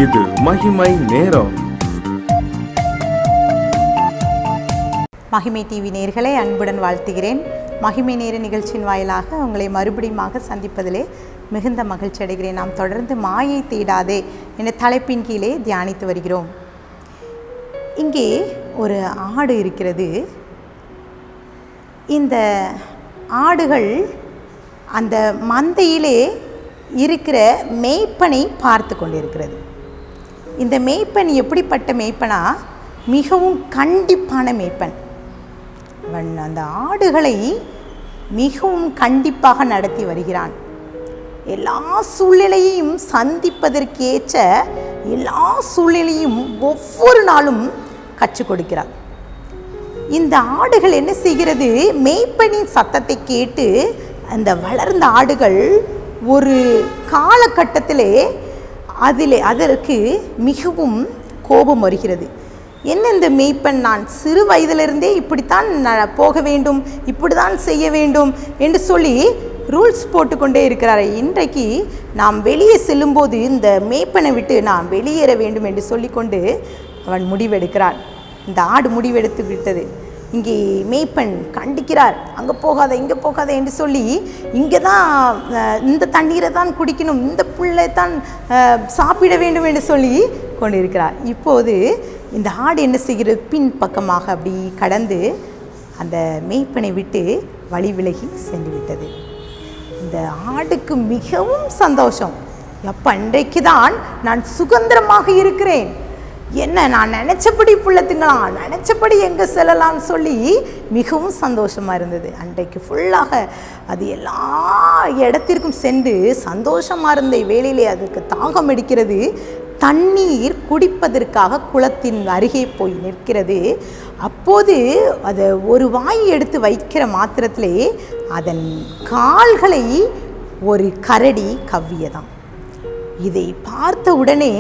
இது மகிமை நேரம். மகிமை டிவி நேயர்களை அன்புடன் வாழ்த்துகிறேன். மகிமை நேர நிகழ்ச்சியின் வாயிலாக உங்களை மறுபடியும் சந்திப்பதிலே மிகுந்த மகிழ்ச்சி அடைகிறேன். நாம் தொடர்ந்து மாயை தேடாதே என்ற தலைப்பின் கீழே தியானித்து வருகிறோம். இங்கே ஒரு ஆடு இருக்கிறது. இந்த ஆடுகள் அந்த மந்தையிலே இருக்கிற மேய்ப்பனை பார்த்து கொண்டிருக்கிறது. இந்த மேய்ப்பன் எப்படிப்பட்ட மேய்ப்பனா? மிகவும் கண்டிப்பான மேய்ப்பன். அவன் அந்த ஆடுகளை மிகவும் கண்டிப்பாக நடத்தி வருகிறான். எல்லா சூழ்நிலையையும் சந்திப்பதற்கேற்ற எல்லா சூழ்நிலையும் ஒவ்வொரு நாளும் கற்றுக் கொடுக்கிறான். இந்த ஆடுகள் என்ன செய்கிறது? மேய்ப்பனின் சத்தத்தை கேட்டு அந்த வளர்ந்த ஆடுகள் ஒரு காலகட்டத்திலே அதற்கு மிகவும் கோபம் வருகிறது. என்ன இந்த மேய்ப்பன், நான் சிறு வயதிலிருந்தே இப்படித்தான் போக வேண்டும், இப்படித்தான் செய்ய வேண்டும் என்று சொல்லி ரூல்ஸ் போட்டுக்கொண்டே இருக்கிறார். இன்றைக்கு நாம் வெளியே செல்லும்போது இந்த மேய்ப்பனை விட்டு நாம் வெளியேற வேண்டும் என்று சொல்லிக்கொண்டு அவன் முடிவெடுக்கிறான். இந்த ஆடு முடிவெடுத்து விட்டது. இங்கே மேய்ப்பன் கண்டிக்கிறார், அங்கே போகாத இங்கே போகாத என்று சொல்லி, இங்கே தான் இந்த தண்ணீரை தான் குடிக்கணும், இந்த புல்லை தான் சாப்பிட வேண்டும் என்று சொல்லி கொண்டிருக்கிறார். இப்போது இந்த ஆடு என்ன செய்கிறது? பின் பக்கமாக அப்படி கடந்து அந்த மேய்ப்பனை விட்டு வழி விலகி சென்று விட்டது. இந்த ஆடுக்கு மிகவும் சந்தோஷம். எப்போ அன்றைக்கு தான் நான் சுதந்திரமாக இருக்கிறேன், என்ன நான் நினச்சபடி புள்ள திங்கலாம், நினச்சபடி எங்கே செல்லலாம்னு சொல்லி மிகவும் சந்தோஷமாக இருந்தது. அன்றைக்கு ஃபுல்லாக அது எல்லா இடத்திற்கும் சென்று சந்தோஷமாக இருந்த வேளையிலே அதுக்கு தாகம் எடுக்கிறது. தண்ணீர் குடிப்பதற்காக குளத்தின் அருகே போய் நிற்கிறது. அப்போது அதை ஒரு வாய் எடுத்து வைக்கிற மாத்திரத்திலே அதன் கால்களை ஒரு கரடி கவ்வியதாம். இதை பார்த்த உடனே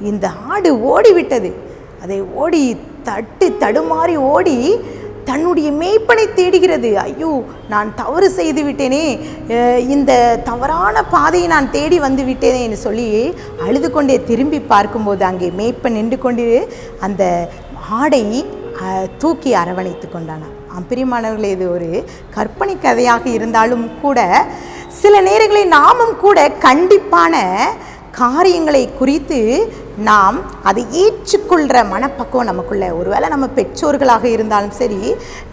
இந்த ஆடு ஓடிவிட்டது. அதை ஓடி தடுமாறி ஓடி தன்னுடைய மேய்ப்பனை தேடுகிறது. ஐயோ, நான் தவறு செய்து விட்டேனே, இந்த தவறான பாதையை நான் தேடி வந்து விட்டேனே என்று சொல்லி அழுது கொண்டே திரும்பி பார்க்கும்போது அங்கே மேய்ப்பன் நின்று கொண்டு அந்த ஆடை தூக்கி அரவணைத்து கொண்டானான். பிரியமானவர்களே, இது ஒரு கற்பனை கதையாக இருந்தாலும் கூட சில நேரங்களில் நாமும் கூட கண்டிப்பான காரியங்களை குறித்து நாம் அதை ஏற்றுக்கொள்கிற மனப்பக்குவம் நமக்குள்ள, ஒருவேளை நம்ம பெற்றோர்களாக இருந்தாலும் சரி,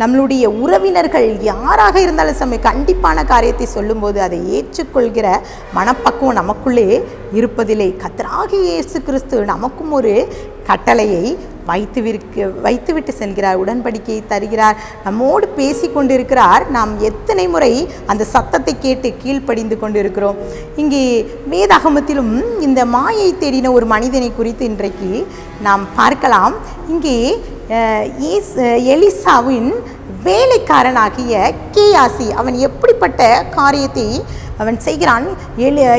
நம்மளுடைய உறவினர்கள் யாராக இருந்தாலும் சரி, கண்டிப்பான காரியத்தை சொல்லும்போது அதை ஏற்றுக்கொள்கிற மனப்பக்குவம் நமக்குள்ளே இருப்பதில்லை. கர்த்தராகிய இயேசு கிறிஸ்து நமக்கும் ஒரு கட்டளையை வைத்துவிட்டு செல்கிறார். உடன்படிக்கையை தருகிறார், நம்மோடு பேசி கொண்டிருக்கிறார். நாம் எத்தனை முறை அந்த சத்தத்தை கேட்டு கீழ்ப்படிந்து கொண்டிருக்கிறோம்? இங்கே வேதாகமத்திலும் இந்த மாயை தேடின ஒரு மனிதனை குறித்து இன்றைக்கு நாம் பார்க்கலாம். இங்கே எலிசாவின் வேலைக்காரனாகிய கேயாசி அவன் எப்படிப்பட்ட காரியத்தை அவன் செய்கிறான்?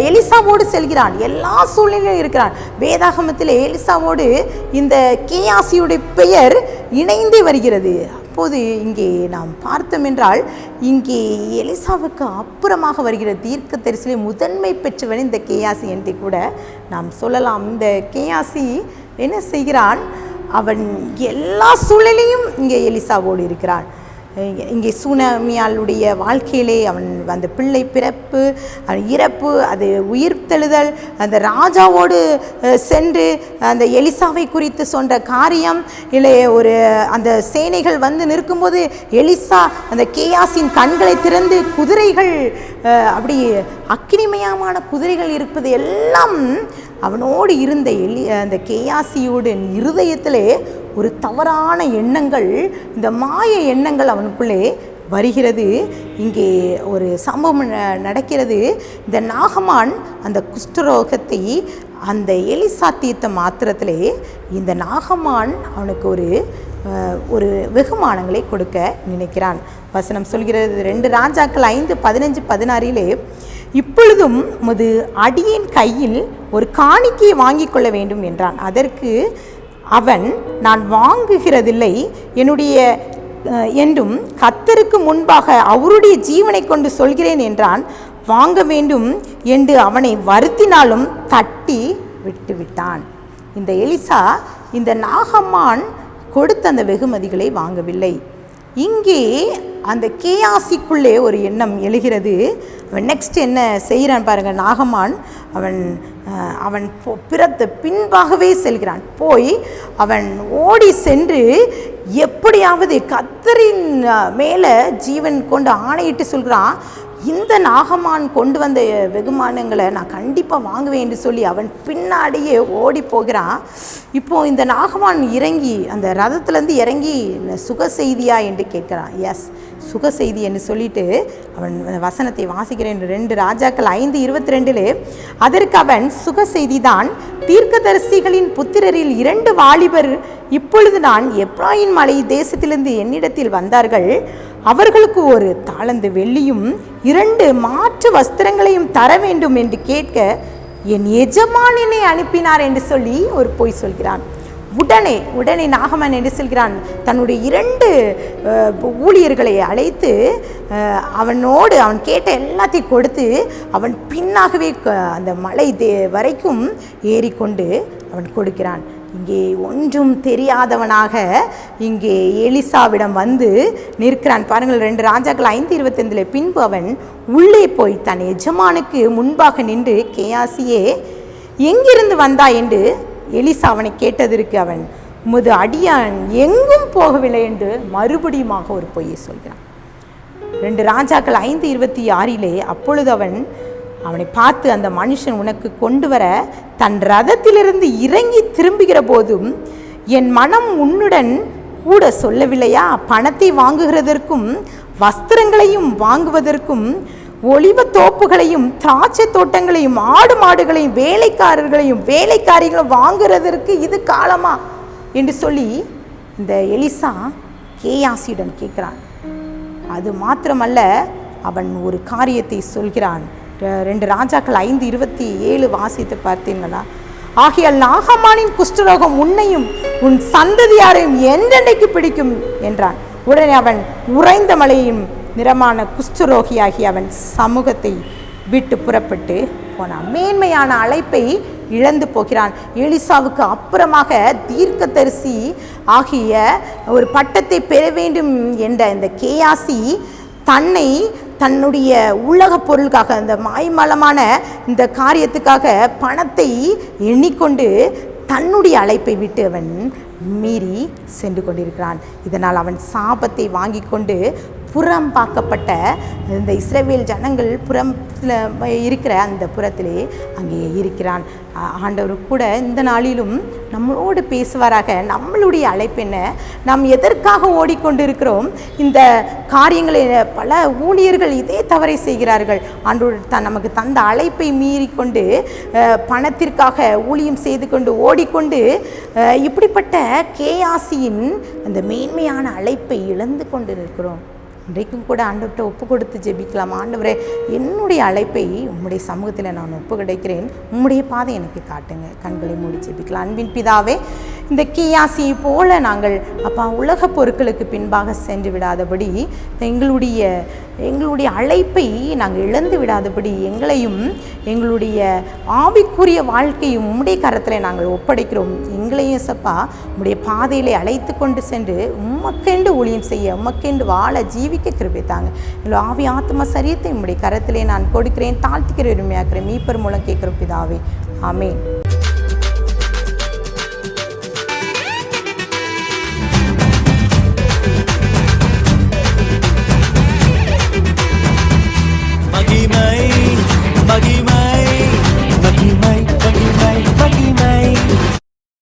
எலிசாவோடு செல்கிறான், எல்லா சூழ்நிலையும் இருக்கிறான். வேதாகமத்தில் எலிசாவோடு இந்த கேயாசியுடைய பெயர் இணைந்தே வருகிறது. அப்போது இங்கே நாம் பார்த்தோம் என்றால், இங்கே எலிசாவுக்கு அப்புறமாக வருகிற தீர்க்க தரிசனத்திலே முதன்மை பெற்றவன் இந்த கேயாசி என்று கூட நாம் சொல்லலாம். இந்த கேயாசி என்ன செய்கிறான்? அவன் எல்லா சூழ்நிலையும் இங்கே எலிசாவோடு இருக்கிறான். இங்கே சூனமியாளுடைய வாழ்க்கையிலே அவன் அந்த பிள்ளை பிறப்பு, இறப்பு, அது உயிர்த்தெழுதல், அந்த ராஜாவோடு சென்று அந்த எலிசாவை குறித்து சொன்ன காரியம், இல்லை ஒரு அந்த சேனைகள் வந்து நிற்கும்போது எலிசா அந்த கேயாசின் கண்களை திறந்து குதிரைகள், அப்படி அக்கினிமயமான குதிரைகள் இருப்பது எல்லாம் அவனோடு இருந்த அந்த கேயாசியோடு இருதயத்திலே ஒரு தவறான எண்ணங்கள், இந்த மாய எண்ணங்கள் அவனுக்குள்ளே வருகிறது. இங்கே ஒரு சம்பவம் நடக்கிறது. இந்த நாகமான் அந்த குஷ்டரோகத்தை அந்த எலிசா தீர்த்த மாத்திரத்திலே இந்த நாகமான் அவனுக்கு ஒரு வெகுமானங்களை கொடுக்க நினைக்கிறான். வசனம் சொல்கிறது, 2 ராஜாக்கள் 5:15-16 இப்பொழுதும் உமது அடியேன் கையில் ஒரு காணிக்கையை வாங்கி கொள்ள வேண்டும் என்றான். அதற்கு அவன், நான் வாங்குகிறதில்லை என்றும் கர்த்தருக்கு முன்பாக அவருடைய ஜீவனை கொண்டு சொல்கிறேன் என்றான். வாங்க வேண்டும் என்று அவனை வருத்தினாலும் தட்டி விட்டுவிட்டான். இந்த எலிசா இந்த நாகமான் கொடுத்த அந்த வெகுமதிகளை வாங்கவில்லை. இங்கே அந்த கேயாசிக்குள்ளே ஒரு எண்ணம் எழுகிறது. அவன் நெக்ஸ்ட் என்ன செய்கிறான் பாருங்கள். நாகமான் அவன் பின்பாகவே செல்கிறான். போய் அவன் ஓடி சென்று எப்படியாவது கர்த்தரின் மேலே ஜீவன் கொண்டு ஆணையிட்டு சொல்கிறான், இந்த நாகமான் கொண்டு வந்த வெகுமானங்களை நான் கண்டிப்பாக வாங்குவேன் என்று சொல்லி அவன் பின்னாடியே ஓடி போகிறான். இப்போது இந்த நாகமான் இறங்கி அந்த ரதத்துலேருந்து இறங்கி சுக செய்தியா என்று கேட்குறான். எஸ், சுக செய்தி என்று சொல்லிட்டு அவன் வசனத்தை வாசிக்கிறேன். 2 ராஜாக்கள் 5:22. அதற்கு அவன், சுக செய்தி தான், தீர்க்கதரிசிகளின் புத்திரரில் 2 வாலிபர் இப்பொழுது நான் எப்ராயிம் மலை தேசத்திலிருந்து என்னிடத்தில் வந்தார்கள். அவர்களுக்கு 1 தாலந்து வெள்ளியும் 2 மாற்று வஸ்திரங்களையும் தர வேண்டும் என்று கேட்க என் எஜமான் என்னை அனுப்பினார் என்று சொல்லி ஒரு பொய் சொல்கிறான். உடனே நாகமான் என்று சொல்கிறான், தன்னுடைய 2 ஊழியர்களை அழைத்து அவன் கேட்ட எல்லாத்தையும் கொடுத்து அவன் பின்னாகவே அந்த மலை வரைக்கும் ஏறிக்கொண்டு அவன் கொடுக்கிறான். இங்கே ஒன்றும் தெரியாதவனாக இங்கே எலிசாவிடம் வந்து நிற்கிறான். பாருங்கள், 2 ராஜாக்கள் 5:25. பின்பு அவன் உள்ளே போய் தன் எஜமானுக்கு முன்பாக நின்று, கேயாசியே, எங்கிருந்து வந்தா என்று எலிசா அவனை கேட்டதற்கு அவன், உமது அடியான் எங்கும் போகவில்லை என்று மறுபடியுமாக ஒரு பொய்யை சொல்கிறான். 2 ராஜாக்கள் 5:26. அப்பொழுது அவனை பார்த்து, அந்த மனுஷன் உனக்கு கொண்டு வர தன் ரதத்திலிருந்து இறங்கி திரும்புகிற போதும் என் மனம் உன்னுடன் கூட சொல்லவில்லையா? பணத்தை வாங்குகிறதற்கும் வஸ்திரங்களையும் வாங்குவதற்கும் ஒலிவ தோப்புகளையும் திராட்சை தோட்டங்களையும் ஆடு மாடுகளையும் வேலைக்காரிகளும் வாங்குறதற்கு இது காலமா என்று சொல்லி இந்த எலிசா கேயாசியிடம் கேட்கிறான். அது மாத்திரமல்ல, அவன் ஒரு காரியத்தை சொல்கிறான். 2 ராஜாக்கள் 5:27 வாசித்து பார்த்தீங்களா? ஆகையால் நாகமானின் குஷ்டரோகம் உன்னையும் உன் சந்ததியாரையும் என்றென்றைக்கு பிடிக்கும் என்றான். உடனே அவன் உறைந்த மலையும் நிறமான குஷ்டரோகியாகி அவன் சமூகத்தை விட்டு புறப்பட்டு போனான். மேன்மையான அழைப்பை இழந்து போகிறான். எலிசாவுக்கு அப்புறமாக தீர்க்கதரிசி ஆகிய ஒரு பட்டத்தை பெற வேண்டும் என்ற இந்த கேயாசி தன்னுடைய உலக பொருளுக்காக, அந்த மாய்மலமான இந்த காரியத்துக்காக பணத்தை எண்ணிக்கொண்டு தன்னுடைய அழைப்பை விட்டு அவன் மீறி சென்று கொண்டிருக்கிறான். இதனால் அவன் சாபத்தை வாங்கி கொண்டு புறம்பாக்கப்பட்ட இந்த இஸ்ரவேல் ஜனங்கள் புறத்தில் இருக்கிற அந்த புறத்திலே அங்கே இருக்கிறான். ஆண்டவர் கூட இந்த நாளிலும் நம்மளோடு பேசுவாராக. நம்மளுடைய அழைப்பு என்ன? நாம் எதற்காக ஓடிக்கொண்டிருக்கிறோம்? இந்த காரியங்களை பல ஊழியர்கள் இதே தவறை செய்கிறார்கள். ஆண்டவர் நமக்கு தந்த அழைப்பை மீறிக்கொண்டு பணத்திற்காக ஊழியம் செய்து கொண்டு ஓடிக்கொண்டு இப்படிப்பட்ட கேயாசியின் அந்த மேன்மையான அழைப்பை இழந்து கொண்டு இருக்கிறோம். இன்றைக்கும் கூட ஆண்டவர்கிட்ட ஒப்பு கொடுத்து ஜெபிக்கலாம். ஆண்டவரே, என்னுடைய அழைப்பை உம்முடைய சமூகத்தில் நான் ஒப்பு கிடைக்கிறேன், உம்முடைய பாதை எனக்கு காட்டுங்க. கண்களை மூடி ஜெபிக்கலாம். அன்பின் பிதாவே, இந்த கேயாசியை போல நாங்கள் அப்பா உலக பொருட்களுக்கு பின்பாக சென்று விடாதபடி, எங்களுடைய அழைப்பை நாங்கள் இழந்து விடாதபடி எங்களையும் எங்களுடைய ஆவிக்குரிய வாழ்க்கையும் உம்முடைய கரத்தில் நாங்கள் ஒப்படைக்கிறோம். எங்களையும் சப்பா உம்முடைய பாதையிலே அழைத்து கொண்டு சென்று உமக்கென்று ஊழியம் செய்ய, உமக்கென்று வாழ ஜீவிக்க கிருபை தாங்க. எங்கள் ஆவி ஆத்ம சரீரத்தை உம்முடைய கரத்திலே நான் கொடுக்கிறேன், தாழ்த்திக்கிற உரிமையாக்கிறேன். மீட்பர் மூலம் கேட்கிற பிதாவே, ஆமென். மகிமை